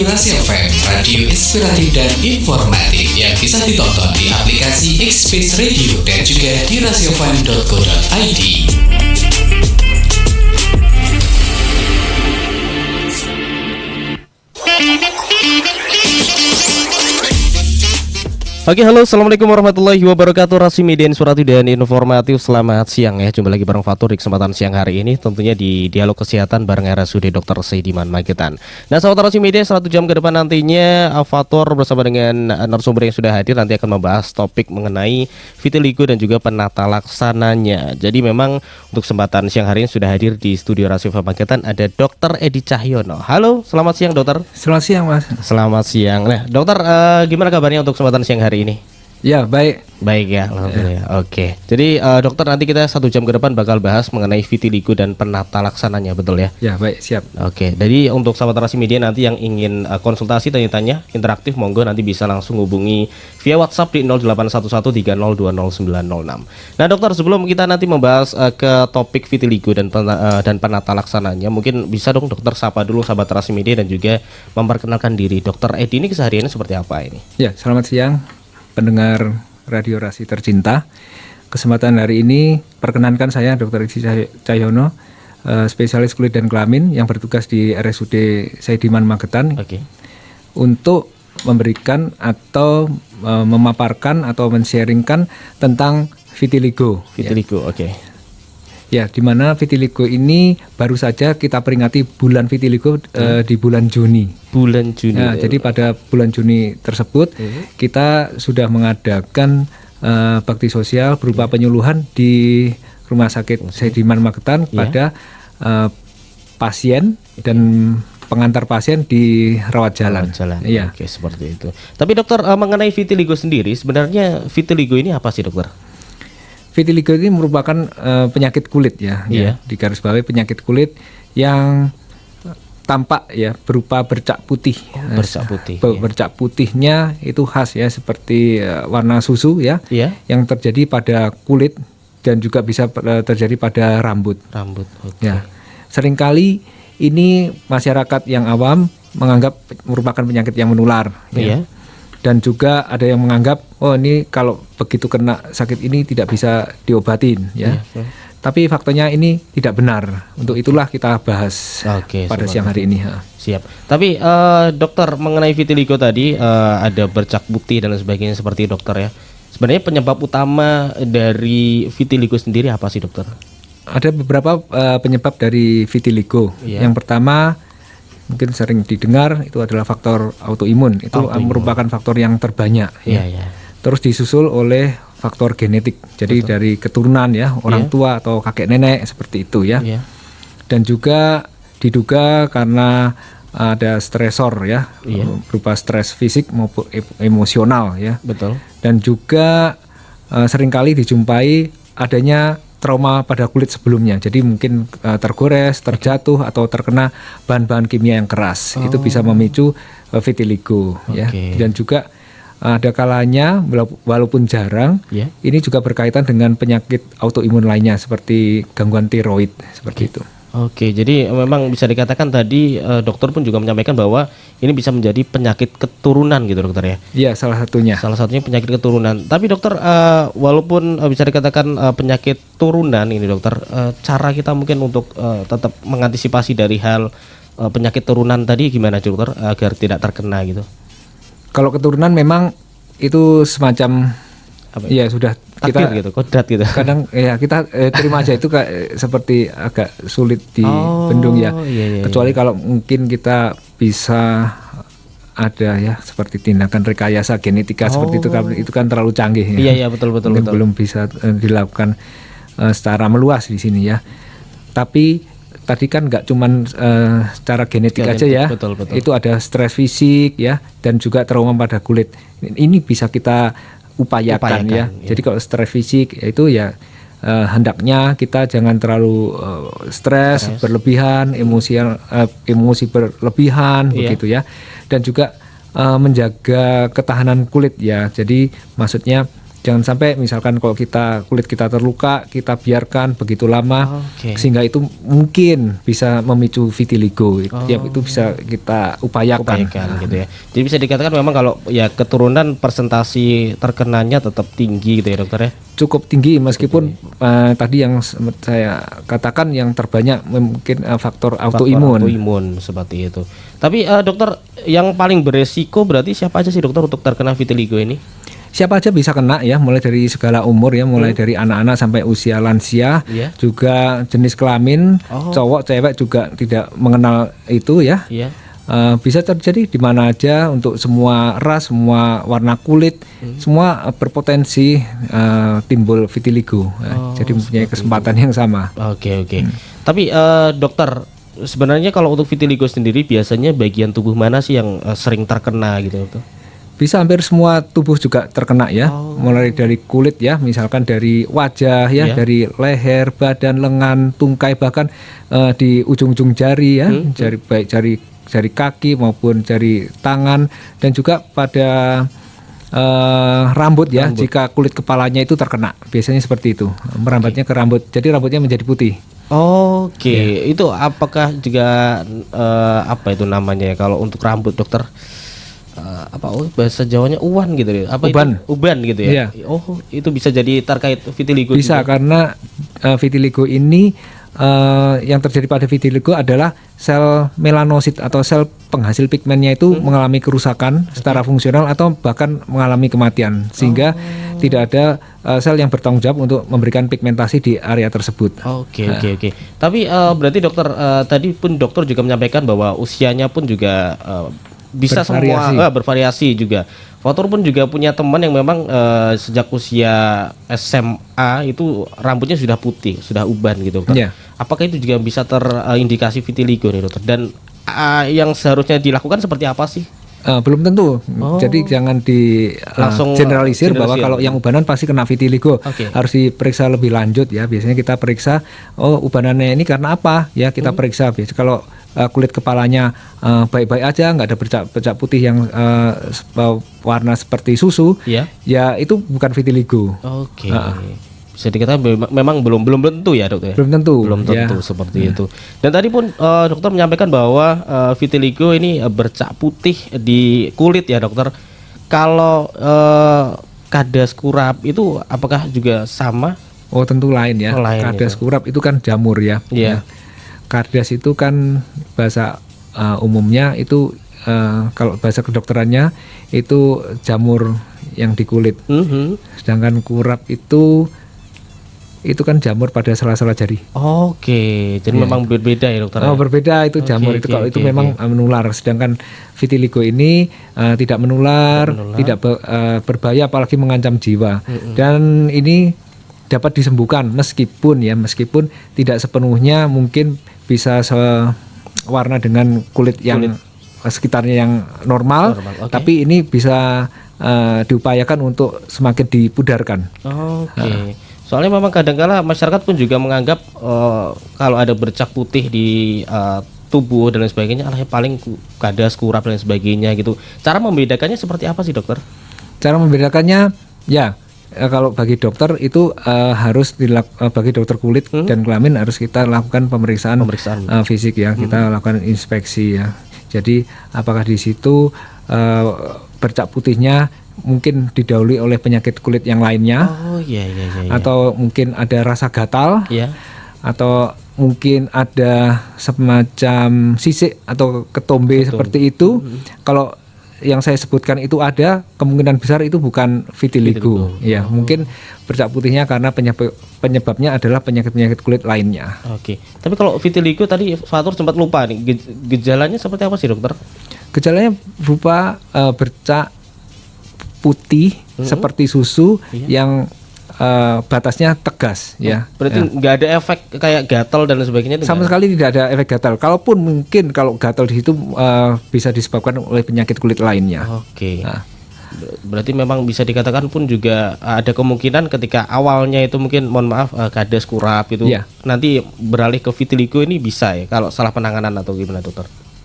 Radio Rasi FM, radio inspiratif dan informatif yang bisa ditonton di aplikasi X-Space Radio dan juga di rasiofm.co.id. Oke, halo, assalamualaikum warahmatullahi wabarakatuh. Rasi Media Inspiratif dan Informatif. Selamat siang ya. Jumpa lagi bareng Fatur di kesempatan siang hari ini, tentunya di Dialog Kesehatan bareng RSUD Dr. Saidiman Magetan. Nah, sahabat Rasi Media, 1 jam ke depan nantinya Fatur bersama dengan narasumber yang sudah hadir nanti akan membahas topik mengenai vitiligo dan juga penata laksananya. Jadi memang untuk kesempatan siang hari ini sudah hadir di studio Rasi Magetan ada Dr. Edi Cahyono. Halo, selamat siang dokter. Selamat siang Mas. Selamat siang. Nah, dokter, gimana kabarnya untuk kesempatan siang hari ini? Ya, baik. Baik ya, alhamdulillah. Oke. Jadi dokter, nanti kita 1 jam ke depan bakal bahas mengenai vitiligo dan penata laksananya, betul ya? Ya, baik, siap. Oke. Jadi untuk sahabat Rasi Media nanti yang ingin konsultasi tanya-tanya interaktif, monggo nanti bisa langsung hubungi via WhatsApp di 081130200906. Nah, dokter, sebelum kita nanti membahas ke topik vitiligo dan penata laksananya, mungkin bisa dong dokter sapa dulu sahabat Rasi Media dan juga memperkenalkan diri. Dokter Edi ini kesehariannya seperti apa ini? Ya, selamat siang pendengar Radio Rasi tercinta. Kesempatan hari ini perkenankan saya Dr. Edi Cahyono, spesialis kulit dan kelamin yang bertugas di RSUD Saidiman Magetan. Untuk memberikan atau memaparkan atau men-sharingkan tentang vitiligo. Vitiligo, oke. Ya, di mana vitiligo ini baru saja kita peringati bulan vitiligo di bulan Juni. Bulan Juni. Nah, jadi pada bulan Juni tersebut kita sudah mengadakan bakti sosial berupa penyuluhan di Rumah Sakit Saidiman Magetan kepada pasien dan pengantar pasien di rawat jalan. Iya. Oke, seperti itu. Tapi dokter, mengenai vitiligo sendiri, sebenarnya vitiligo ini apa sih dokter? Vitiligo ini merupakan penyakit kulit ya, digarisbawahi penyakit kulit yang tampak ya berupa bercak putih. Bercak putih. Bercak putihnya itu khas ya, seperti warna susu ya, yang terjadi pada kulit dan juga bisa terjadi pada rambut. Ya, seringkali ini masyarakat yang awam menganggap merupakan penyakit yang menular. Dan juga ada yang menganggap, oh ini kalau begitu kena sakit ini tidak bisa diobatin ya. Tapi faktanya ini tidak benar. Untuk itulah kita bahas pada siang hari ini. Siap. Tapi dokter, mengenai vitiligo tadi ada bercak putih dan sebagainya seperti dokter ya. Sebenarnya penyebab utama dari vitiligo sendiri apa sih dokter? Ada beberapa penyebab dari vitiligo. Yang pertama mungkin sering didengar itu adalah faktor autoimun. Itu merupakan faktor yang terbanyak Terus disusul oleh faktor genetik. Jadi dari keturunan ya, orang tua atau kakek nenek seperti itu ya. Dan juga diduga karena ada stresor ya, berupa stres fisik maupun emosional ya. Betul. Dan juga seringkali dijumpai adanya trauma pada kulit sebelumnya, jadi mungkin tergores, terjatuh atau terkena bahan-bahan kimia yang keras, itu bisa memicu vitiligo ya. Dan juga ada kalanya walaupun jarang, ini juga berkaitan dengan penyakit autoimun lainnya seperti gangguan tiroid seperti itu. Oke, jadi memang bisa dikatakan tadi dokter pun juga menyampaikan bahwa ini bisa menjadi penyakit keturunan gitu dokter ya? Iya, salah satunya. Salah satunya penyakit keturunan. Tapi dokter, walaupun bisa dikatakan penyakit turunan ini dokter, cara kita mungkin untuk tetap mengantisipasi dari hal penyakit turunan tadi gimana dokter agar tidak terkena gitu? Kalau keturunan memang itu semacam ya sudah takdir kita gitu, kodrat gitu. Kadang ya kita terima aja itu kayak seperti agak sulit dibendung ya. Kecuali kalau mungkin kita bisa ada ya seperti tindakan rekayasa genetika seperti itu kan terlalu canggih ya. Iya betul. Belum bisa dilakukan secara meluas di sini ya. Tapi tadi kan nggak cuman secara genetik aja ya. Betul. Itu ada stres fisik ya dan juga trauma pada kulit. Ini bisa kita upayakan ya. Jadi kalau stres fisik itu ya hendaknya kita jangan terlalu stres berlebihan, emosi berlebihan begitu ya. Dan juga menjaga ketahanan kulit ya. Jadi maksudnya Jangan sampai misalkan kalau kulit kita terluka, kita biarkan begitu lama sehingga itu mungkin bisa memicu vitiligo. Itu bisa kita upayakan gitu ya. Jadi bisa dikatakan memang kalau ya keturunan persentasi terkenanya tetap tinggi gitu ya dokter ya. Cukup tinggi meskipun tadi yang saya katakan yang terbanyak mungkin faktor autoimun seperti itu. Tapi dokter, yang paling beresiko berarti siapa aja sih dokter untuk terkena vitiligo ini? Siapa aja bisa kena ya, mulai dari segala umur ya, mulai dari anak-anak sampai usia lansia, juga jenis kelamin, cowok cewek juga tidak mengenal itu ya. Bisa terjadi di mana aja, untuk semua ras, semua warna kulit, semua berpotensi timbul vitiligo. Jadi mempunyai kesempatan yang sama. Oke. Tapi dokter, sebenarnya kalau untuk vitiligo sendiri biasanya bagian tubuh mana sih yang sering terkena gitu dokter? Bisa hampir semua tubuh juga terkena ya, mulai dari kulit ya, misalkan dari wajah ya, dari leher, badan, lengan, tungkai, bahkan di ujung-ujung jari ya, baik jari kaki maupun jari tangan, dan juga pada rambut ya, jika kulit kepalanya itu terkena, biasanya seperti itu, merambatnya ke rambut, jadi rambutnya menjadi putih. Itu apakah juga apa itu namanya ya kalau untuk rambut dokter? Bahasa Jawanya uban gitu ya. Uban gitu ya. Itu bisa jadi terkait vitiligo bisa juga? Karena vitiligo ini yang terjadi pada vitiligo adalah sel melanosit atau sel penghasil pigmennya itu mengalami kerusakan secara fungsional atau bahkan mengalami kematian, sehingga tidak ada sel yang bertanggung jawab untuk memberikan pigmentasi di area tersebut. Oke. Tapi berarti dokter, tadi pun dokter juga menyampaikan bahwa usianya pun juga bisa bervariasi juga. Fatur pun juga punya teman yang memang sejak usia SMA itu rambutnya sudah putih, sudah uban gitu dokter. Apakah itu juga bisa terindikasi vitiligo nih dokter? Dan yang seharusnya dilakukan seperti apa sih? Belum tentu. Jadi jangan langsung generalisir bahwa kalau yang ubanan pasti kena vitiligo. Harus diperiksa lebih lanjut ya. Biasanya kita periksa, ubanannya ini karena apa? Ya kita periksa. Biasanya kalau kulit kepalanya baik-baik aja, nggak ada bercak putih yang warna seperti susu, ya itu bukan vitiligo. Bisa dikatakan memang belum tentu ya dokter. Belum tentu seperti itu. Dan tadi pun dokter menyampaikan bahwa vitiligo ini bercak putih di kulit ya dokter. Kalau kadas kurap itu apakah juga sama? Tentu lain ya. Kadas kurap itu kan jamur ya. Kardas itu kan bahasa umumnya itu kalau bahasa kedokterannya itu jamur yang di kulit. Sedangkan kurap itu kan jamur pada sela-sela jari. Jadi memang berbeda ya dokter. Berbeda itu jamur itu kalau itu memang menular. Sedangkan vitiligo ini tidak menular. Tidak berbahaya apalagi mengancam jiwa. Dan ini dapat disembuhkan meskipun tidak sepenuhnya mungkin bisa sewarna dengan kulit yang sekitarnya yang normal. Tapi ini bisa diupayakan untuk semakin dipudarkan. Soalnya memang kadang-kala masyarakat pun juga menganggap kalau ada bercak putih di tubuh dan lain sebagainya, paling kadas, kurap dan sebagainya gitu. Cara membedakannya seperti apa sih dokter? Cara membedakannya ya kalau bagi dokter itu harus bagi dokter kulit dan kelamin harus kita lakukan pemeriksaan fisik ya, kita lakukan inspeksi ya. Jadi apakah di situ bercak putihnya mungkin didahului oleh penyakit kulit yang lainnya, atau mungkin ada rasa gatal, atau mungkin ada semacam sisik atau ketombe seperti itu. Kalau yang saya sebutkan itu ada, kemungkinan besar itu bukan vitiligo. Ya, mungkin bercak putihnya karena penyebabnya adalah penyakit-penyakit kulit lainnya. Tapi kalau vitiligo tadi Fatur sempat lupa nih, gejalanya seperti apa sih dokter? Gejalanya berupa bercak putih seperti susu yang batasnya tegas ya. Berarti nggak ada efek kayak gatal dan sebagainya? Sama sekali tidak ada efek gatal. Kalaupun mungkin kalau gatal di situ bisa disebabkan oleh penyakit kulit lainnya. Berarti memang bisa dikatakan pun juga ada kemungkinan ketika awalnya itu mungkin kadas kurap itu nanti beralih ke vitiligo ini bisa ya kalau salah penanganan atau gimana dokter?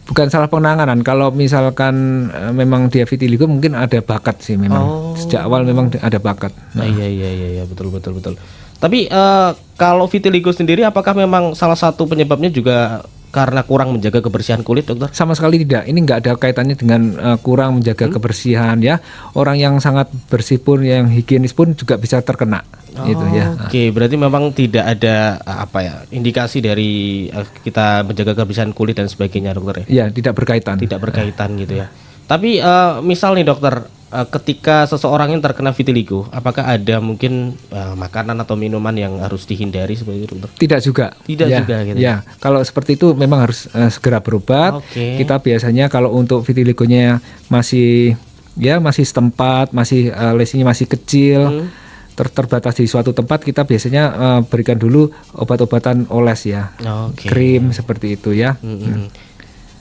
Bukan salah penanganan. Kalau misalkan memang dia vitiligo mungkin ada bakat sih memang. Sejak awal memang ada bakat. Iya betul. Tapi kalau vitiligo sendiri apakah memang salah satu penyebabnya juga karena kurang menjaga kebersihan kulit, dokter? Sama sekali tidak. Ini nggak ada kaitannya dengan kurang menjaga kebersihan ya. Orang yang sangat bersih pun, yang higienis pun juga bisa terkena. Gitu ya. Oke, berarti memang tidak ada indikasi dari kita menjaga kebersihan kulit dan sebagainya, dokter ya? Iya, tidak berkaitan. Tidak berkaitan gitu ya. Tapi misal nih dokter, ketika seseorang yang terkena vitiligo, apakah ada mungkin makanan atau minuman yang harus dihindari seperti itu, dokter? Tidak juga. Tidak juga gitu. Ya, kalau seperti itu memang harus segera berobat. Kita biasanya kalau untuk vitiligonya masih setempat, masih lesinya masih kecil, terbatas di suatu tempat, kita biasanya berikan dulu obat-obatan oles ya. Krim seperti itu ya.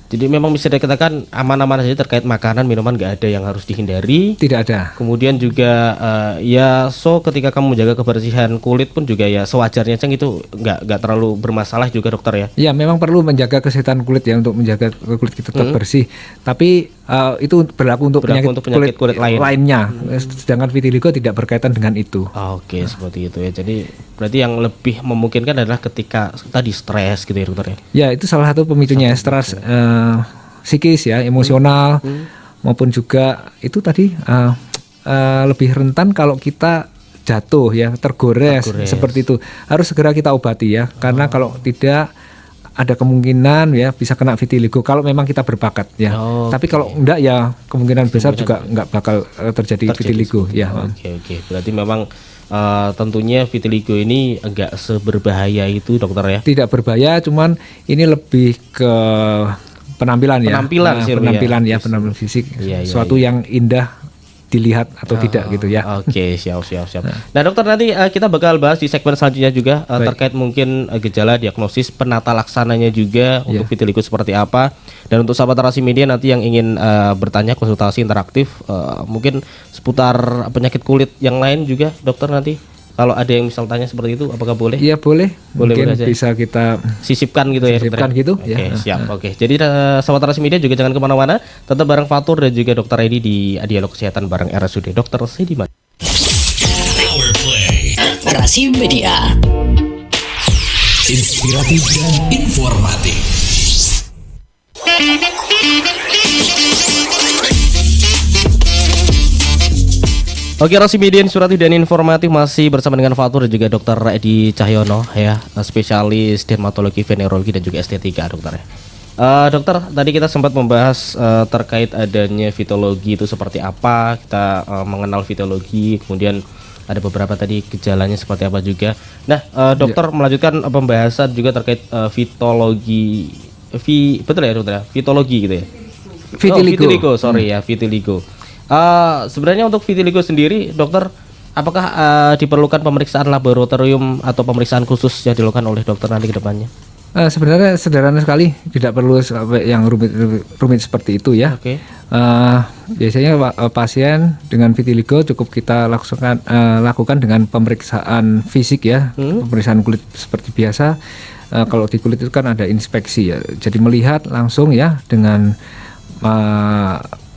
Jadi memang bisa dikatakan aman-aman saja terkait makanan, minuman, nggak ada yang harus dihindari. Tidak ada. Kemudian juga ketika kamu menjaga kebersihan kulit pun juga ya sewajarnya Ceng, itu nggak terlalu bermasalah juga, dokter ya. Ya memang perlu menjaga kesehatan kulit ya, untuk menjaga kulit kita tetap bersih. Tapi itu berlaku untuk penyakit kulit lainnya. Sedangkan vitiligo tidak berkaitan dengan itu. Oke, seperti itu ya. Jadi berarti yang lebih memungkinkan adalah ketika tadi stres gitu ya, dokter ya. Ya itu salah satu pemicunya, stres psikis ya, emosional, maupun juga itu tadi lebih rentan kalau kita jatuh ya, tergores seperti itu. Harus segera kita obati ya, karena kalau tidak ada kemungkinan ya bisa kena vitiligo kalau memang kita berbakat ya. Tapi kalau enggak ya kemungkinan besar juga enggak bakal terjadi vitiligo ya. Oke. Berarti memang tentunya vitiligo ini enggak seberbahaya itu, dokter ya. Tidak berbahaya, cuman ini lebih ke penampilan penampilan fisik, suatu yang indah dilihat atau tidak gitu ya. Oke, siap. Nah dokter, nanti kita bakal bahas di segmen selanjutnya juga terkait mungkin gejala, diagnosis, penata laksananya juga untuk vitiligo seperti apa. Dan untuk sahabat Narasi Media nanti yang ingin bertanya, konsultasi interaktif mungkin seputar penyakit kulit yang lain juga, dokter, nanti kalau ada yang misal tanya seperti itu, apakah boleh? Iya boleh. Mungkin aja bisa kita sisipkan gitu ya, sisipkan gitu. Oke, siap. Oke. Jadi sahabat Narasi Media juga jangan kemana-mana, tetap bareng Fatur dan juga Dokter Edi di Dialog Kesehatan bareng RSUD Dr. Sediman. Narasi Media, inspiratif dan informatif. Oke, Narasi Media Inspiratif dan Informatif masih bersama dengan Fatur dan juga Dr. Edi Cahyono ya, spesialis dermatologi, venerologi dan juga estetika, dokter ya. Dokter, tadi kita sempat membahas terkait adanya vitiligo itu seperti apa, kita mengenal vitiligo, kemudian ada beberapa tadi gejalanya seperti apa juga. Nah, dokter melanjutkan pembahasan juga terkait vitiligo, betul ya dokter? Vitiligo gitu ya? Vitiligo, vitiligo. Sebenarnya untuk vitiligo sendiri, dokter, apakah diperlukan pemeriksaan laboratorium atau pemeriksaan khusus yang dilakukan oleh dokter nanti ke depannya? Sebenarnya sederhana sekali, tidak perlu yang rumit seperti itu ya. Biasanya pasien dengan vitiligo cukup kita lakukan dengan pemeriksaan fisik ya, pemeriksaan kulit seperti biasa. Kalau di kulit itu kan ada inspeksi ya, jadi melihat langsung ya dengan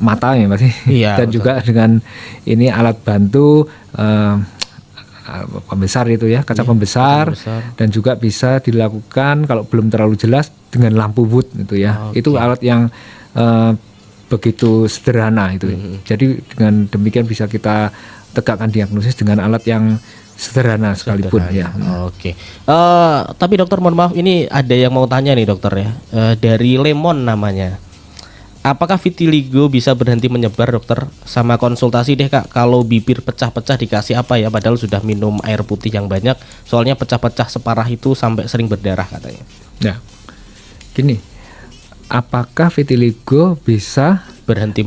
mata ya Mas, dan betul. Juga dengan ini alat bantu pembesar itu ya, kaca pembesar, dan juga bisa dilakukan kalau belum terlalu jelas dengan lampu wood itu ya. Itu alat yang begitu sederhana itu. Jadi dengan demikian bisa kita tegakkan diagnosis dengan alat yang sederhana sekalipun ya. Tapi dokter, mohon maaf, ini ada yang mau tanya nih dokter ya, dari Lemon namanya. Apakah vitiligo bisa berhenti menyebar, dokter? Sama konsultasi deh Kak, kalau bibir pecah-pecah dikasih apa ya, padahal sudah minum air putih yang banyak, soalnya pecah-pecah separah itu sampai sering berdarah katanya. Ya, gini, apakah vitiligo bisa berhenti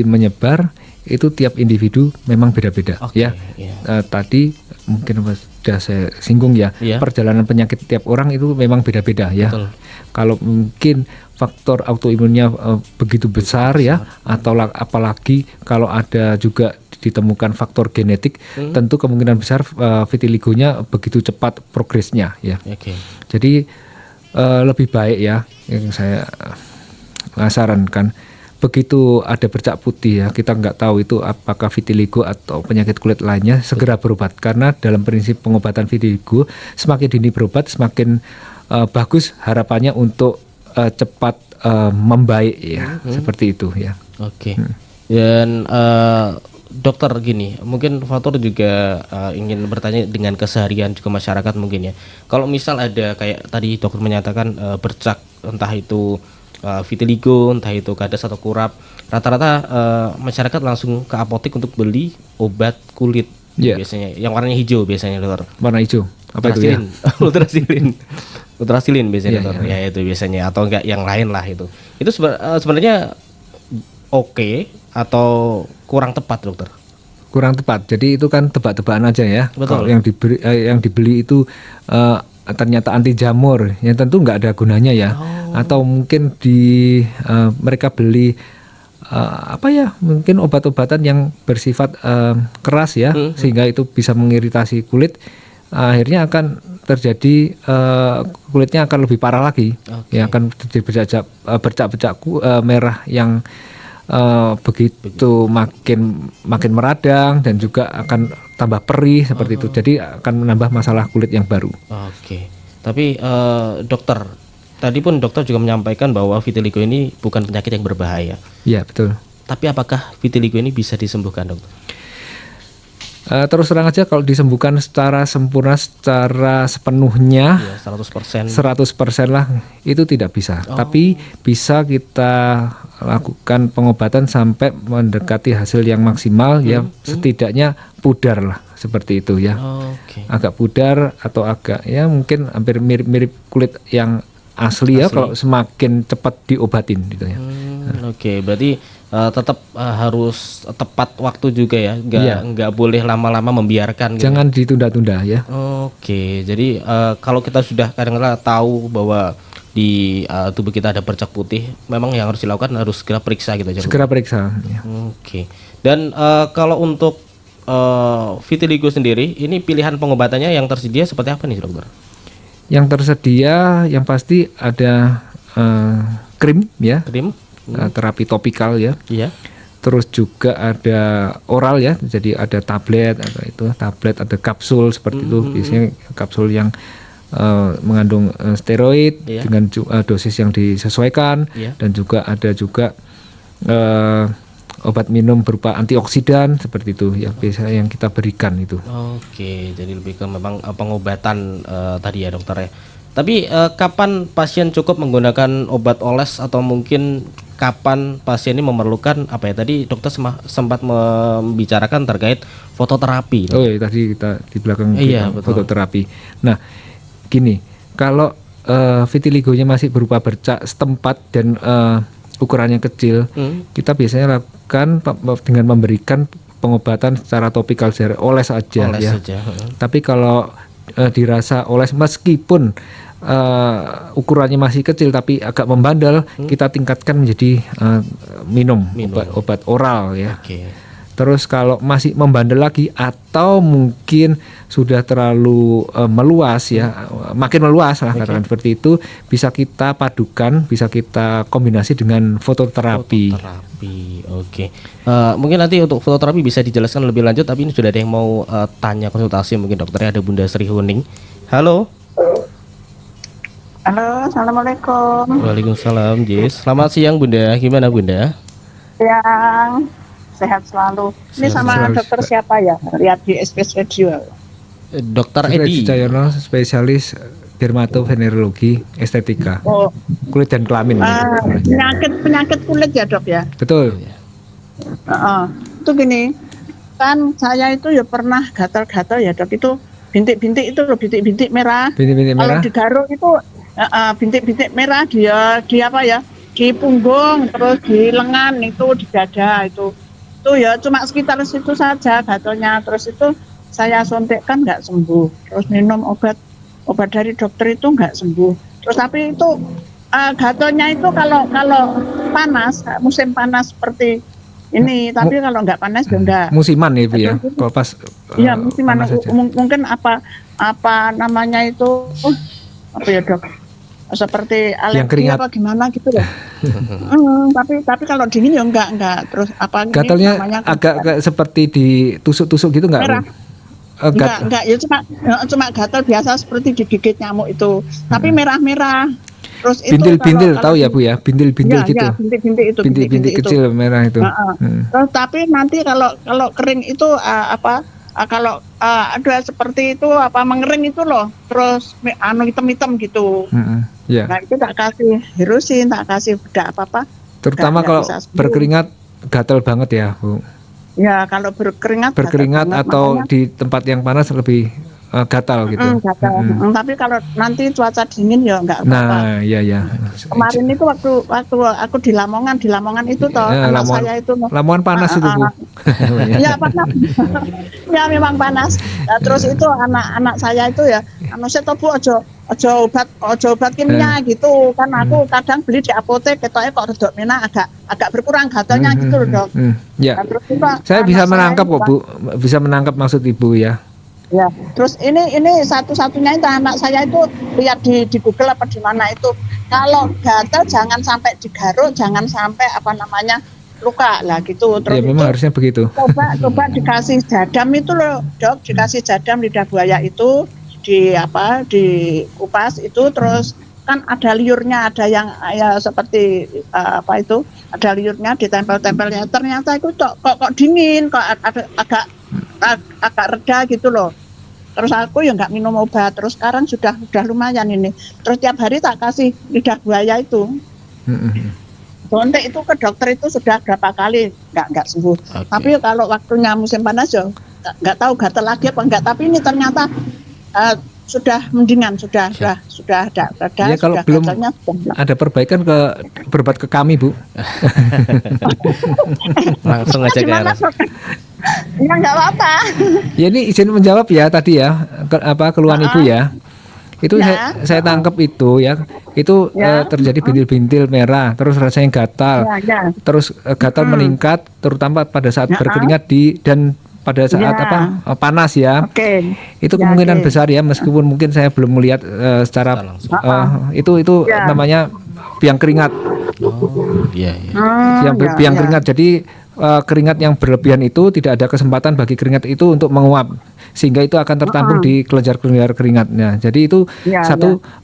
menyebar? Itu tiap individu memang beda-beda ya. Tadi mungkin sudah saya singgung ya, perjalanan penyakit tiap orang itu memang beda-beda ya. Betul. Kalau mungkin faktor autoimunnya begitu besar ya, atau apalagi kalau ada juga ditemukan faktor genetik, tentu kemungkinan besar vitiligonya begitu cepat progresnya ya. Jadi lebih baik ya, yang saya saran kan. Begitu ada bercak putih ya, kita nggak tahu itu apakah vitiligo atau penyakit kulit lainnya, segera berobat. Karena dalam prinsip pengobatan vitiligo, semakin dini berobat, semakin bagus harapannya untuk cepat membaik ya, seperti itu ya. Oke. Dan dokter gini, mungkin Fatur juga ingin bertanya dengan keseharian juga masyarakat mungkin ya. Kalau misal ada kayak tadi dokter menyatakan bercak, entah itu vitiligo, entah itu gadas atau kurap, rata-rata masyarakat langsung ke apotek untuk beli obat kulit biasanya, yang warnanya hijau biasanya dokter. Warna hijau, apa itu ya? Ultrasilin biasanya dokter, ya itu biasanya, atau enggak yang lain lah itu. Itu sebenarnya oke atau kurang tepat dokter? Kurang tepat. Jadi itu kan tebak-tebakan aja ya. Betul. Kalau yang dibeli itu ternyata anti jamur, yang tentu nggak ada gunanya ya. Atau mungkin mereka beli mungkin obat-obatan yang bersifat keras ya, sehingga itu bisa mengiritasi kulit. Akhirnya akan terjadi kulitnya akan lebih parah lagi. Ya, akan terjadi bercak-bercak merah yang begitu makin meradang dan juga akan tambah perih seperti itu. Jadi akan menambah masalah kulit yang baru. Oke. Tapi dokter, tadi pun dokter juga menyampaikan bahwa vitiligo ini bukan penyakit yang berbahaya. Iya, betul. Tapi apakah vitiligo ini bisa disembuhkan, dokter? Terus terang aja, kalau disembuhkan secara sempurna, secara sepenuhnya, 100% lah, itu tidak bisa. Tapi bisa kita lakukan pengobatan sampai mendekati hasil yang maksimal ya, setidaknya pudar lah, seperti itu ya. Agak pudar atau agak ya mungkin hampir mirip-mirip kulit yang asli ya, kalau semakin cepat diobatin gitu ya. Oke, berarti tetap harus tepat waktu juga ya, nggak boleh lama-lama membiarkan. Jangan ditunda-tunda ya. Oke, jadi kalau kita sudah kadang-kadang tahu bahwa di tubuh kita ada bercak putih, memang yang harus dilakukan harus segera periksa gitu aja. Segera periksa. Ya. Oke. Dan kalau untuk vitiligo sendiri, ini pilihan pengobatannya yang tersedia seperti apa nih dokter? Yang tersedia yang pasti ada krim ya. Krim. Terapi topikal ya. Iya. Terus juga ada oral ya, jadi ada tablet, ada kapsul seperti itu. Biasanya kapsul yang mengandung steroid dengan dosis yang disesuaikan, dan juga ada juga obat minum berupa antioksidan seperti itu ya, biasanya yang kita berikan itu. Oke, jadi lebih ke memang pengobatan tadi ya dokter ya. Tapi kapan pasien cukup menggunakan obat oles, atau mungkin kapan pasien ini memerlukan apa ya, tadi dokter sempat membicarakan terkait fototerapi. Oh iya, tadi kita di belakang fototerapi. Nah, gini, kalau vitiligonya masih berupa bercak setempat dan ukurannya kecil, kita biasanya lakukan dengan memberikan pengobatan secara topikal, oles aja ya. Tapi kalau dirasa oles meskipun ukurannya masih kecil tapi agak membandel, kita tingkatkan menjadi minum. Obat oral ya. Terus kalau masih membandel lagi atau mungkin sudah terlalu meluas ya, makin meluas lah katakan seperti itu, bisa kita padukan, bisa kita kombinasi dengan fototerapi. Mungkin nanti untuk fototerapi bisa dijelaskan lebih lanjut, tapi ini sudah ada yang mau tanya konsultasi, mungkin dokternya. Ada Bunda Sri Huning. Halo. Halo, assalamualaikum. Waalaikumsalam, Jis. Selamat siang Bunda, gimana Bunda? Siang, sehat selalu. Ini sama dokter siapa ya? Lihat di SPS Radio. Dokter Edi Cahyono, spesialis dermatovenerologi estetika, kulit dan kelamin. Penyakit kulit ya dok ya? Betul. Itu gini, kan saya itu ya pernah gatal-gatal ya dok, itu bintik-bintik itu loh, bintik-bintik merah. Bintik-bintik merah. Kalau digaruk itu bintik-bintik merah di apa ya, di punggung, terus di lengan, itu di dada, itu ya cuma sekitar situ saja gatalnya. Terus itu saya suntikkan nggak sembuh, terus minum obat dari dokter itu nggak sembuh. Terus tapi itu gatalnya itu kalau panas, musim panas seperti ini, tapi kalau nggak panas ya enggak. Musiman ya Ibu ya, kalau pas iya musiman. Mungkin apa namanya itu, apa ya dok, seperti alergi keringat. apa gimana gitu loh. Tapi kalau dingin ya enggak. Terus apa ini Gatalnya namanya agak seperti ditusuk-tusuk gitu enggak, merah. Bu? Enggak, ya cuma gatal biasa seperti digigit nyamuk itu. Tapi merah-merah. Terus itu bintil-bintil kalau tahu ya Bu ya, bintil-bintil gitu. Ya, bintik-bintik itu. Bintik-bintik kecil merah itu. Terus tapi nanti kalau kering itu kalau ada seperti itu mengering itu loh. Terus hitam-hitam gitu. Ya. Nah itu tak kasih hirusin, tak kasih bedak apa-apa. Terutama kalau berkeringat gatal banget ya Bu. Ya kalau berkeringat atau di tempat yang panas lebih gatal gitu. Gatal. Tapi kalau nanti cuaca dingin ya enggak apa-apa. Nah, iya. Kemarin itu waktu aku di Lamongan itu toh anak saya itu. Lamongan panas itu Bu. Iya panas. Ya memang panas. Nah, terus itu anak saya itu ya, saya tuh Bu ojo obat kimia gitu kan aku kadang beli di apotek ketoknya kok redok mina agak berkurang gatalnya gitu loh Dok. Ya. Nah, terus saya bisa menangkap kok Bu, bisa menangkap maksud Ibu ya. Ya, terus ini satu-satunya itu anak saya itu lihat di Google apa di mana itu kalau gatal jangan sampai digaruk, jangan sampai luka lah gitu. Terus ya memang harusnya begitu. Coba dikasih jadam itu loh Dok, dikasih jadam lidah buaya itu dikupas itu terus kan ada liurnya, ada yang ya seperti ada liurnya ditempel-tempelnya ternyata itu kok dingin, kok agak reda gitu loh. Terus aku ya nggak minum obat, terus sekarang sudah lumayan ini. Terus tiap hari tak kasih lidah buaya itu. Sontek itu ke dokter itu sudah berapa kali nggak sembuh. Okay. Tapi kalau waktunya musim panas ya nggak tahu gatal lagi apa enggak. Tapi ini ternyata sudah mendingan, sudah ada. Ya kalau belum ada perbaikan berobat ke kami Bu. Langsung aja ke arah. Ya nggak apa-apa. Ya ini izin menjawab ya tadi ya keluhan Ibu ya. Itu ya. saya tangkap itu ya. Itu terjadi bintil-bintil merah, terus rasanya gatal. Terus gatal meningkat terutama pada saat berkeringat dan pada saat panas ya. Itu kemungkinan besar ya meskipun mungkin saya belum melihat secara itu namanya biang keringat. Biang keringat. Jadi keringat yang berlebihan itu tidak ada kesempatan bagi keringat itu untuk menguap sehingga itu akan tertampung di kelenjar-kelenjar keringatnya. Jadi itu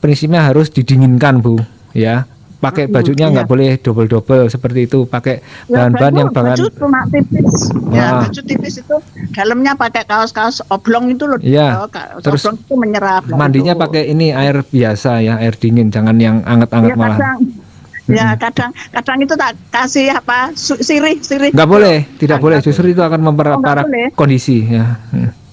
prinsipnya harus didinginkan Bu ya. Pakai bajunya nggak boleh double seperti itu, pakai bahan-bahan yang baju cuma tipis. Baju tipis itu dalamnya pakai kaos-kaos oblong itu loh. Terus oblong itu menyerap. Mandinya pakai ini air biasa ya, air dingin, jangan yang anget-anget malah. Kadang itu tak kasih sirih. Nggak boleh, tidak boleh. Justru itu akan memperparah kondisi ya.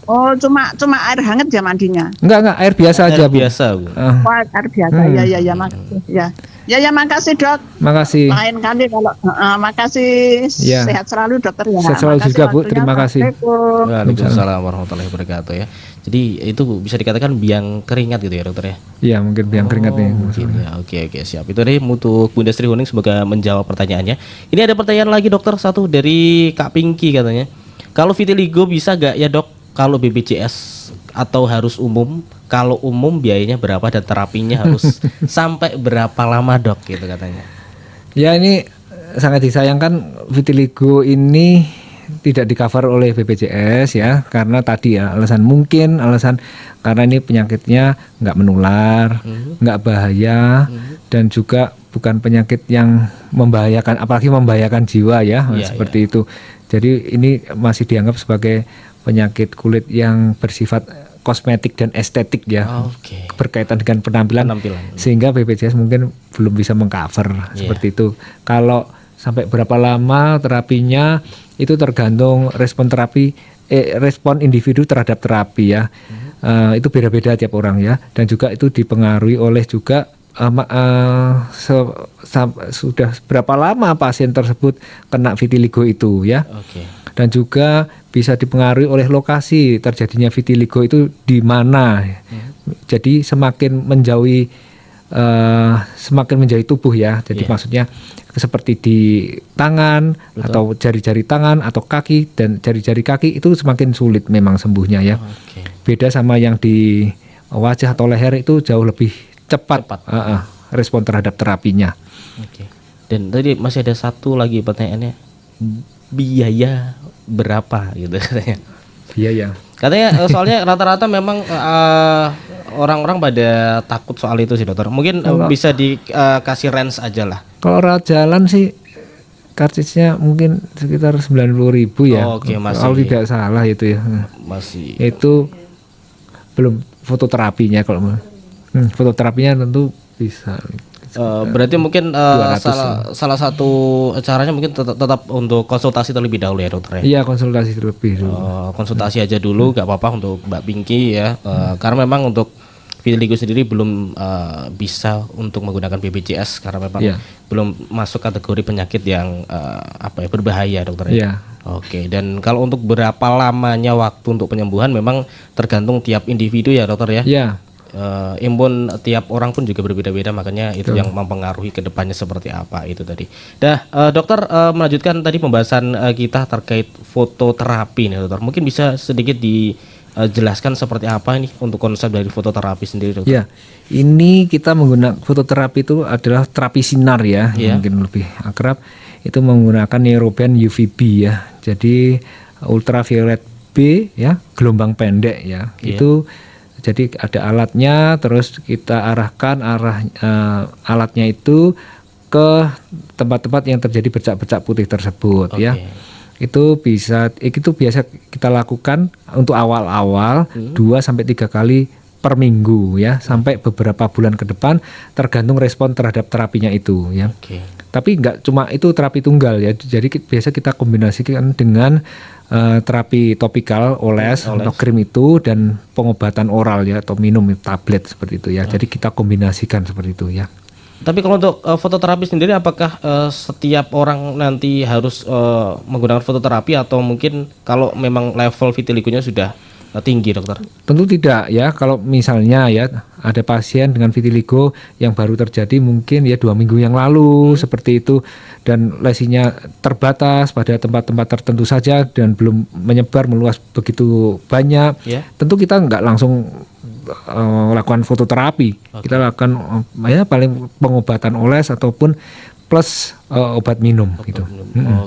Oh, cuma air hangat ya mandinya? Enggak, air biasa aja Bu. Air biasa. Ya, makasih. Ya, makasih Dok. Makasih. Lain kali kalau makasih. Sehat selalu Dokter ya. Sehat selalu juga Bu, terima kasih. Waalaikumsalam warahmatullahi wabarakatuh ya. Jadi itu bisa dikatakan biang keringat gitu ya Dokter ya? Iya mungkin biang keringat nih. Oke siap. Itu deh untuk Bunda Sri Huning semoga menjawab pertanyaannya. Ini ada pertanyaan lagi Dokter, satu dari Kak Pinky katanya. Kalau vitiligo bisa gak ya Dok? Kalau BPJS atau harus umum? Kalau umum biayanya berapa dan terapinya harus sampai berapa lama Dok gitu katanya. Ya ini sangat disayangkan vitiligo ini tidak di-cover oleh BPJS ya, karena tadi ya alasan karena ini penyakitnya nggak menular, nggak bahaya, dan juga bukan penyakit yang membahayakan, apalagi membahayakan jiwa ya, seperti itu. Jadi ini masih dianggap sebagai penyakit kulit yang bersifat kosmetik dan estetik ya, berkaitan dengan penampilan. Sehingga BPJS mungkin belum bisa mengcover seperti itu. Kalau sampai berapa lama terapinya itu tergantung respon individu terhadap terapi ya. Itu beda-beda tiap orang ya, dan juga itu dipengaruhi oleh juga sudah berapa lama pasien tersebut kena vitiligo itu ya. Dan juga bisa dipengaruhi oleh lokasi terjadinya vitiligo itu di mana. Jadi semakin menjauhi tubuh ya. Jadi maksudnya seperti di tangan atau jari-jari tangan atau kaki, dan jari-jari kaki itu semakin sulit memang sembuhnya ya. Beda sama yang di wajah atau leher itu jauh lebih cepat. respon terhadap terapinya. Oke. Dan tadi masih ada satu lagi pertanyaannya, biaya berapa gitu katanya. Biaya. Katanya soalnya rata-rata memang orang-orang pada takut soal itu sih dokter. Mungkin bisa dikasih range aja lah. Kalau rawat jalan sih karcisnya mungkin sekitar 90.000 ya. Oke, masih. Kalau tidak salah itu ya. Masih. Itu belum fototerapinya kalau fototerapinya tentu bisa. Berarti mungkin salah satu caranya mungkin tetap untuk konsultasi terlebih dahulu ya dokter ya. Iya, konsultasi terlebih dulu. Konsultasi aja dulu, nggak apa-apa untuk Mbak Pinky ya. Karena memang untuk vitiligo sendiri belum bisa untuk menggunakan BPJS karena memang belum masuk kategori penyakit yang berbahaya dokter ya. Iya. Oke, dan kalau untuk berapa lamanya waktu untuk penyembuhan memang tergantung tiap individu ya dokter ya. Iya. Imun tiap orang pun juga berbeda-beda, makanya itu yang mempengaruhi kedepannya seperti apa itu tadi. Dokter melanjutkan tadi pembahasan kita terkait fototerapi nih dokter. Mungkin bisa sedikit dijelaskan seperti apa ini untuk konsep dari fototerapi sendiri dokter? Ya, ini kita menggunakan fototerapi itu adalah terapi sinar ya, mungkin lebih akrab. Itu menggunakan neuroband UVB ya. Jadi ultraviolet B ya, gelombang pendek ya. Itu jadi ada alatnya, terus kita arahkan alatnya itu ke tempat-tempat yang terjadi bercak-bercak putih tersebut ya. Itu biasa kita lakukan untuk awal-awal 2-3 kali per minggu ya, sampai beberapa bulan ke depan tergantung respon terhadap terapinya itu ya. Tapi nggak cuma itu terapi tunggal ya. Jadi biasa kita kombinasikan dengan terapi topikal oles atau krim itu dan pengobatan oral ya, atau minum tablet seperti itu ya. Jadi kita kombinasikan seperti itu ya. Tapi kalau untuk fototerapi sendiri apakah setiap orang nanti harus menggunakan fototerapi atau mungkin kalau memang level vitiligonya sudah tinggi dokter? Tentu tidak ya. Kalau misalnya ya ada pasien dengan vitiligo yang baru terjadi mungkin ya 2 minggu yang lalu seperti itu, dan lesinya terbatas pada tempat-tempat tertentu saja dan belum menyebar meluas begitu banyak, tentu kita nggak langsung lakukan fototerapi. Kita lakukan ya paling pengobatan oles ataupun plus obat minum gitu.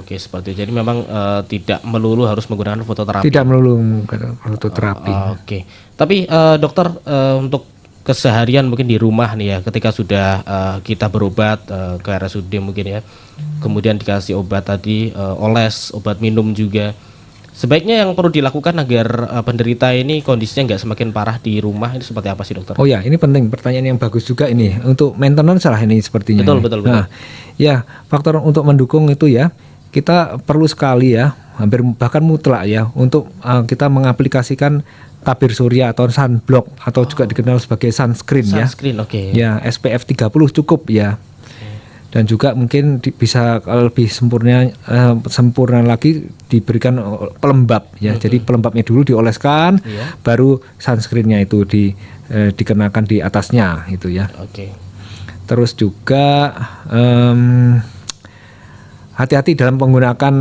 Oke, seperti itu. Jadi memang tidak melulu harus menggunakan fototerapi. Tidak melulu menggunakan fototerapi. Oke. Tapi dokter untuk keseharian mungkin di rumah nih ya, ketika sudah kita berobat ke RSUD mungkin ya, kemudian dikasih obat tadi oles, obat minum juga. Sebaiknya yang perlu dilakukan agar penderita ini kondisinya nggak semakin parah di rumah itu seperti apa sih dokter? Oh ya, ini penting, pertanyaan yang bagus juga ini untuk maintenance lah ini sepertinya. Betul. Nah, ya faktor untuk mendukung itu ya kita perlu sekali ya, hampir bahkan mutlak ya untuk kita mengaplikasikan tabir surya atau sunblock atau juga dikenal sebagai sunscreen ya. Sunscreen, oke. Ya, SPF 30 cukup ya. Dan juga mungkin bisa lebih sempurna lagi diberikan pelembab ya. Jadi pelembabnya dulu dioleskan, baru sunscreennya itu dikenakan di atasnya itu ya. Terus juga hati-hati dalam menggunakan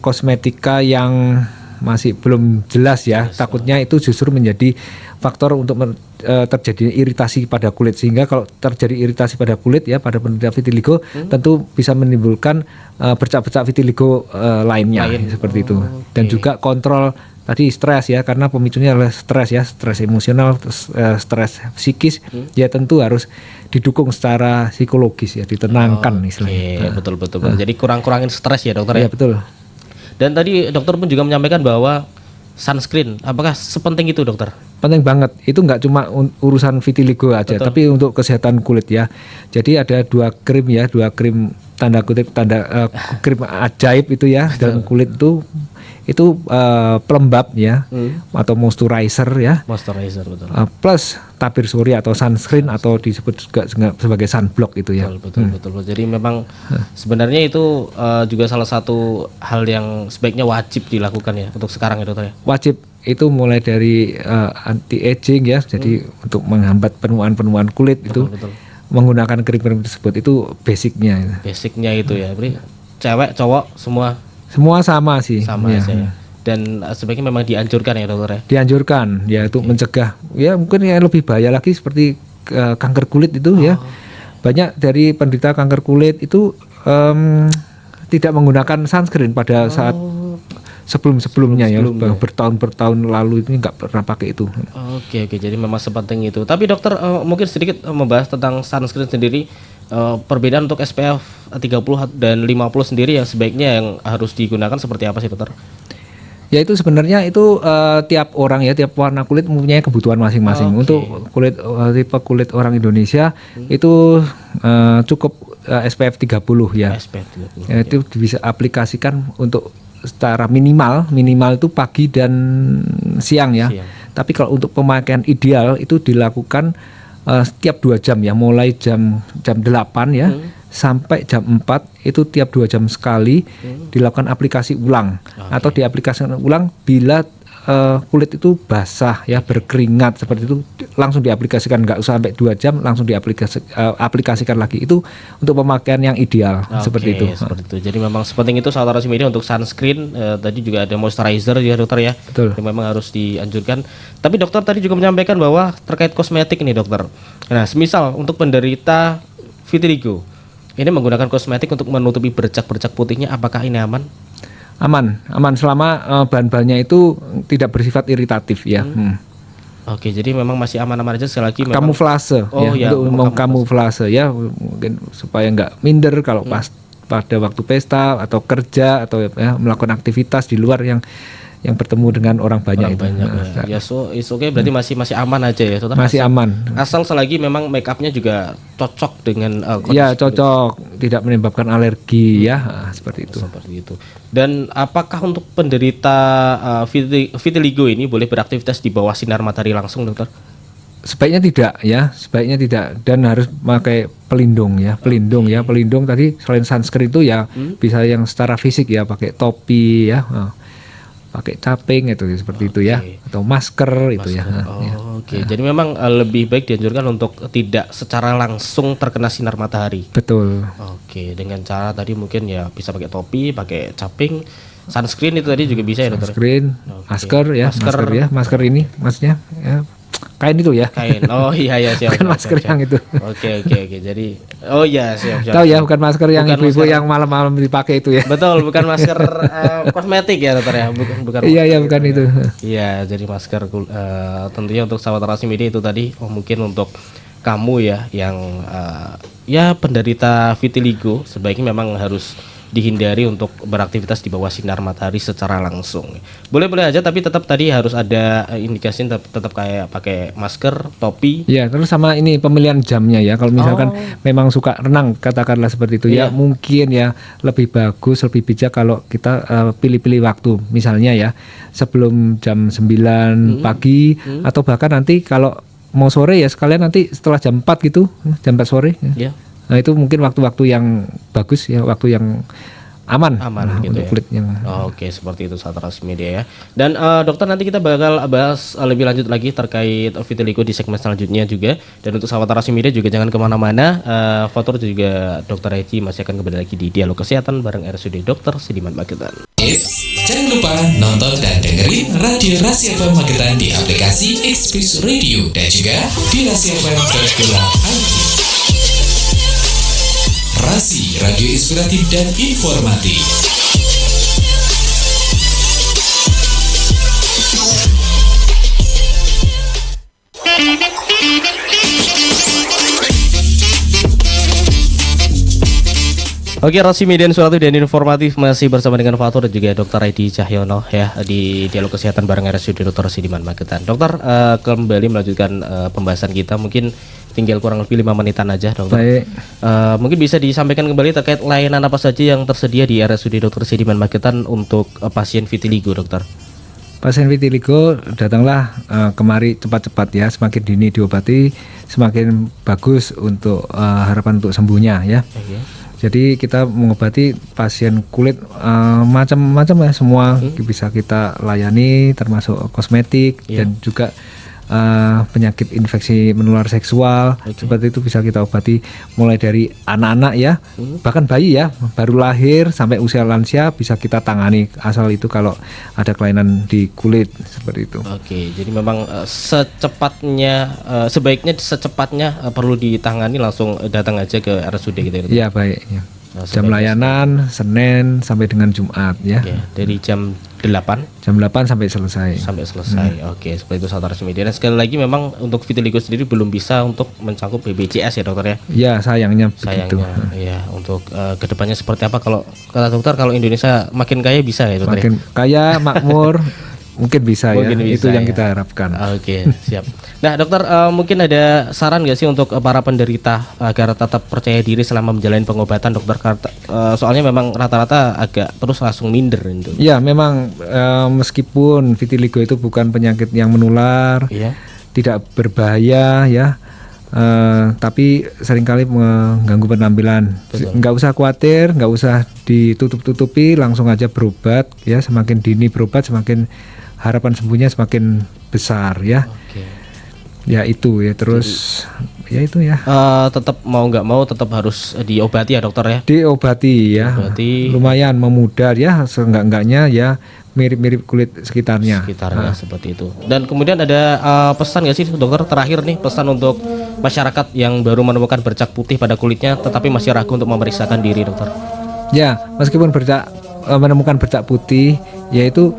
kosmetika yang masih belum jelas ya. Takutnya itu justru menjadi faktor untuk terjadi iritasi pada kulit, sehingga kalau terjadi iritasi pada kulit ya pada penderita vitiligo tentu bisa menimbulkan bercak-bercak vitiligo lainnya seperti itu. Dan juga kontrol tadi stres ya, karena pemicunya adalah stres ya, stres emosional, stres psikis ya, tentu harus didukung secara psikologis ya, ditenangkan istilahnya. Betul. Jadi kurangin stres ya dokter ya. Betul. Dan tadi dokter pun juga menyampaikan bahwa sunscreen, apakah sepenting itu dokter? Penting banget, itu nggak cuma urusan vitiligo aja, tapi untuk kesehatan kulit ya. Jadi ada 2 krim tanda kutip krim ajaib itu ya dalam kulit itu pelembab ya, atau moisturizer ya. Moisturizer betul. Plus tabir surya atau sunscreen atau disebut juga sebagai sunblock itu ya. Betul. Jadi memang sebenarnya itu juga salah satu hal yang sebaiknya wajib dilakukan ya untuk sekarang ya dokter ya. Wajib, itu mulai dari anti aging ya, jadi untuk menghambat penuaan kulit itu menggunakan krim-krim tersebut, itu basicnya. Basicnya itu ya, berarti cewek cowok semua sama sih. Sama aja ya. Dan sebaiknya memang dianjurkan ya dokter ya. Dianjurkan ya untuk mencegah ya, mungkin yang lebih bahaya lagi seperti kanker kulit itu ya. banyak dari penderita kanker kulit itu tidak menggunakan sunscreen pada saat sebelumnya ya, bertahun-bertahun lalu ini nggak pernah pakai itu. Oke, jadi memang sepenting itu. Tapi dokter mungkin sedikit membahas tentang sunscreen sendiri, perbedaan untuk SPF 30 dan 50 sendiri yang sebaiknya yang harus digunakan seperti apa sih dokter? Ya itu sebenarnya itu tiap orang ya, tiap warna kulit mempunyai kebutuhan masing-masing. Untuk kulit tipe kulit orang Indonesia itu cukup SPF 30 ya. SPF 30. Ya, itu bisa aplikasikan untuk secara minimal itu pagi dan siang ya. Tapi kalau untuk pemakaian ideal itu dilakukan setiap 2 jam ya, mulai jam 8 ya sampai jam 4 itu tiap 2 jam sekali dilakukan aplikasi ulang atau diaplikasikan ulang bila kulit itu basah ya, berkeringat seperti itu, langsung diaplikasikan, nggak usah sampai 2 jam, langsung diaplikasikan lagi. Itu untuk pemakaian yang ideal. Seperti itu. Jadi memang sepenting itu saudara media untuk sunscreen, tadi juga ada moisturizer ya dokter ya. Betul. Yang memang harus dianjurkan. Tapi dokter tadi juga menyampaikan bahwa terkait kosmetik nih dokter. Nah, semisal untuk penderita vitiligo ini menggunakan kosmetik untuk menutupi bercak-bercak putihnya, apakah ini aman? Aman selama bahan-bahannya itu tidak bersifat iritatif ya. Oke, jadi memang masih aman-aman aja sekali lagi. Kamuflase untuk mengkamuflase ya, mungkin supaya nggak minder kalau pada waktu pesta atau kerja atau ya, melakukan aktivitas di luar yang bertemu dengan orang banyak. Ya, so it's okay, berarti masih aman aja ya, saudara. Masih aman. Asal selagi memang make upnya juga cocok dengan ya, cocok, tidak menyebabkan alergi ya, seperti itu. Seperti itu. Dan apakah untuk penderita vitiligo ini boleh beraktivitas di bawah sinar matahari langsung, dokter? Sebaiknya tidak dan harus pakai pelindung ya. Pelindung tadi selain sunscreen itu ya bisa yang secara fisik ya, pakai topi ya. Pakai caping itu seperti itu ya, atau masker itu ya. Jadi memang lebih baik dianjurkan untuk tidak secara langsung terkena sinar matahari. Betul. Dengan cara tadi mungkin ya bisa pakai topi, pakai caping, sunscreen itu tadi juga bisa ya dokter. Sunscreen, masker ini maksudnya ya. Kain itu ya. Kain. Siap. Bukan masker yang itu. Oke. Jadi siap. Tahu ya, bukan masker yang ibu-ibu yang malam-malam dipakai itu ya. Betul, bukan masker kosmetik ya dokter ya. Bukan. Iya, bukan itu. Iya, jadi masker tentunya untuk sahabat Rasi Media itu tadi mungkin untuk kamu ya yang penderita vitiligo sebaiknya memang harus dihindari untuk beraktivitas di bawah sinar matahari secara langsung. Boleh aja, tapi tetap tadi harus ada indikasi tetap kayak pakai masker, topi. Ya, terus sama ini pemilihan jamnya ya. Kalau misalkan memang suka renang, katakanlah seperti itu ya, mungkin ya lebih bagus, lebih bijak kalau kita pilih-pilih waktu. Misalnya ya, sebelum jam 9 pagi atau bahkan nanti kalau mau sore ya sekalian nanti setelah jam 4 gitu, jam 4 sore ya. Nah, itu mungkin waktu-waktu yang bagus ya, waktu yang aman gitu untuk kulit yang. Seperti itu sahabat Rasi Media ya. Dan dokter, nanti kita bakal bahas lebih lanjut lagi terkait vitiligo di segmen selanjutnya juga. Dan untuk sahabat Rasi Media juga jangan kemana-mana. Fatur juga Dokter Eci masih akan kembali lagi di Dialog Kesehatan bareng RSUD Dr. Sidiman Magetan. Jangan lupa nonton dan dengerin Radio Rasi FM Magetan di aplikasi Express Radio dan juga di rasiafm.co.id. Rasi, radio inspiratif dan informatif. Oke, Rasi Media Suatu dan Informatif masih bersama dengan Fatur dan juga Dr. Edi Cahyono ya di Dialog Kesehatan bareng RSUD Dr. Sidiman Magetan. Dokter, kembali melanjutkan pembahasan kita, mungkin tinggal kurang lebih 5 menitan aja dokter. Baik. Mungkin bisa disampaikan kembali terkait layanan apa saja yang tersedia di RSUD Dr. Sidiman Magetan untuk pasien vitiligo, dokter. Pasien vitiligo datanglah kemari cepat-cepat ya, semakin dini diobati semakin bagus untuk harapan untuk sembuhnya ya. Jadi kita mengobati pasien kulit macam-macam ya, semua bisa kita layani termasuk kosmetik dan juga penyakit infeksi menular seksual, seperti itu bisa kita obati mulai dari anak-anak ya, bahkan bayi ya, baru lahir sampai usia lansia bisa kita tangani asal itu kalau ada kelainan di kulit seperti itu. Oke, jadi memang sebaiknya secepatnya perlu ditangani, langsung datang aja ke RSUD gitu ya. Iya, baik ya. Jam layanan Senin sampai dengan Jumat ya. Oke, dari jam 8 sampai selesai. Oke, seperti itu saudara media. Dan sekali lagi memang untuk vitiligo sendiri belum bisa untuk mencangkup BPJS ya dokter ya. Ya, sayangnya begitu. Ya, untuk kedepannya seperti apa kalau kata dokter, kalau Indonesia makin kaya bisa ya dokter. Makin kaya, makmur mungkin bisa ya. Itu yang kita harapkan. Oke, siap. Nah dokter, mungkin ada saran nggak sih untuk para penderita agar tetap percaya diri selama menjalani pengobatan dokter? Soalnya memang rata-rata agak terus langsung minder itu. Ya, memang meskipun vitiligo itu bukan penyakit yang menular, tidak berbahaya ya, tapi seringkali mengganggu penampilan. Nggak usah khawatir, nggak usah ditutup-tutupi, langsung aja berobat ya. Semakin dini berobat, semakin harapan sembuhnya semakin besar ya. Ya itu ya, terus ya itu ya. Tetap mau nggak mau tetap harus diobati ya dokter ya. Diobati ya. Lumayan memudar ya, seenggak-enggaknya ya mirip-mirip kulit sekitarnya. Seperti itu. Dan kemudian ada pesan nggak sih dokter terakhir nih, pesan untuk masyarakat yang baru menemukan bercak putih pada kulitnya tetapi masih ragu untuk memeriksakan diri dokter? Ya, meskipun menemukan bercak putih, yaitu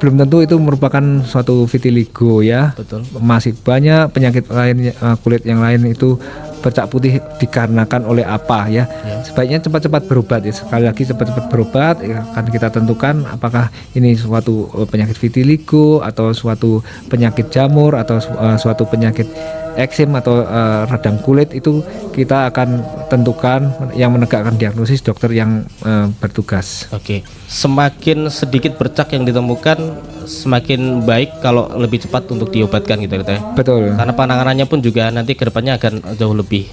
belum tentu itu merupakan suatu vitiligo ya. Betul. Masih banyak penyakit lain kulit yang lain itu bercak putih dikarenakan oleh apa ya. Sebaiknya cepat-cepat berobat ya. Sekali lagi cepat-cepat berobat ya, akan kita tentukan apakah ini suatu penyakit vitiligo atau suatu penyakit jamur atau suatu penyakit eksim atau radang kulit. Itu kita akan tentukan, yang menegakkan diagnosis dokter yang bertugas. Oke, semakin sedikit bercak yang ditemukan semakin baik kalau lebih cepat untuk diobatkan gitu ya. Betul. Karena penanganannya pun juga nanti kedepannya akan jauh lebih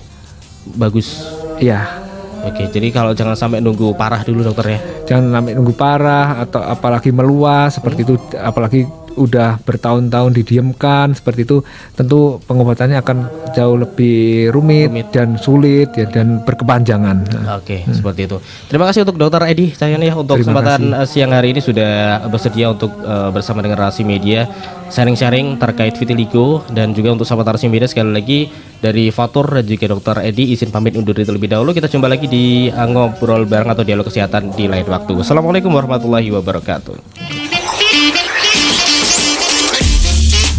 bagus. Iya. Oke, jadi kalau jangan sampai nunggu parah dulu dokter ya. Jangan sampai nunggu parah atau apalagi meluas seperti itu, apalagi udah bertahun-tahun didiamkan seperti itu, tentu pengobatannya akan jauh lebih rumit dan sulit ya, dan berkepanjangan. Oke, seperti itu. Terima kasih untuk Dokter Edi Cahyani ya untuk kesempatan siang hari ini sudah bersedia untuk bersama dengan Rasi Media sharing-sharing terkait vitiligo. Dan juga untuk sahabat Rasi Media, sekali lagi dari Fatur dan juga Dokter Edi izin pamit undur diri terlebih dahulu. Kita jumpa lagi di ngobrol bareng atau dialog kesehatan di lain waktu. Assalamualaikum warahmatullahi wabarakatuh.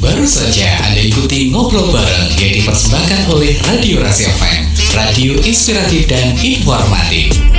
Baru saja Anda ikuti ngobrol bareng yang dipersembahkan oleh Radio Rasi FM, radio inspiratif dan informatif.